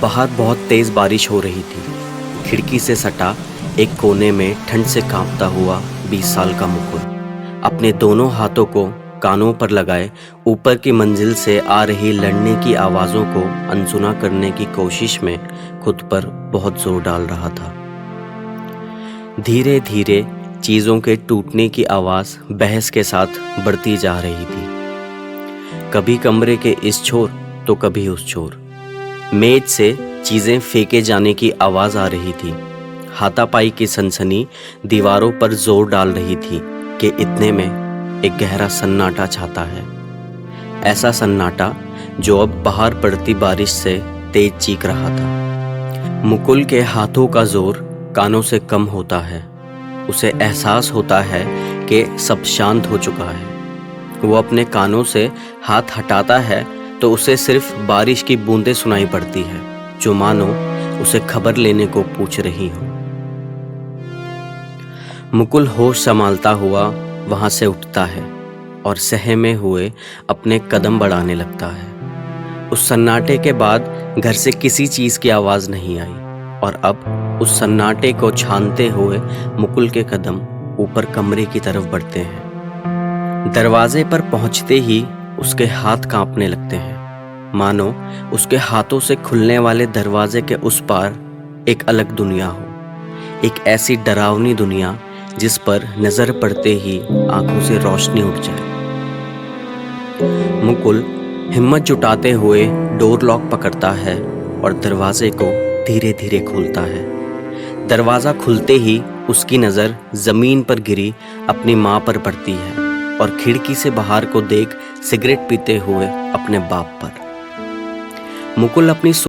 बाहर बहुत तेज़ बारिश हो रही थी। खिड़की से सटा एक कोने में ठंड से कांपता हुआ 20 साल का मुकुल अपने दोनों हाथों को कानों पर लगाए ऊपर की मंजिल से आ रही लड़ने की आवाज़ों को अनसुना करने की कोशिश में खुद पर बहुत जोर डाल रहा था। धीरे धीरे चीज़ों के टूटने की आवाज़ बहस के साथ बढ़ती जा रही थी, कभी कमरे के इस छोर तो कभी उस छोर। मेज से चीज़ें फेंके जाने की आवाज़ आ रही थी। हाथापाई की सनसनी दीवारों पर जोर डाल रही थी कि इतने में एक गहरा सन्नाटा छाता है। ऐसा सन्नाटा जो अब बाहर पड़ती बारिश से तेज चीख रहा था। मुकुल के हाथों का जोर कानों से कम होता है। उसे एहसास होता है कि सब शांत हो चुका है। वो अपने कानों से हाथ हटाता है तो उसे सिर्फ बारिश की बूंदें सुनाई पड़ती है, जो मानो उसे खबर लेने को पूछ रही हो। मुकुल होश संभालता हुआ वहां से उठता है और सहमे हुए अपने कदम बढ़ाने लगता है। उस सन्नाटे के बाद घर से किसी चीज की आवाज नहीं आई और अब उस सन्नाटे को छानते हुए मुकुल के कदम ऊपर कमरे की तरफ बढ़ते हैं। दरवाजे पर पहुंचते ही उसके हाथ कांपने लगते हैं, मानो उसके हाथों से खुलने वाले दरवाजे के उस पार एक अलग दुनिया हो, एक ऐसी डरावनी दुनिया जिस पर नजर पड़ते ही आंखों से रोशनी उठ जाए। मुकुल हिम्मत जुटाते हुए डोर लॉक पकड़ता है और दरवाजे को धीरे धीरे खोलता है। दरवाज़ा खुलते ही उसकी नज़र ज़मीन पर गिरी अपनी माँ पर पड़ती है और खिड़की से बाहर को देख सिगरेट पीते हुए अपने बाप पर। मुकुल अपनी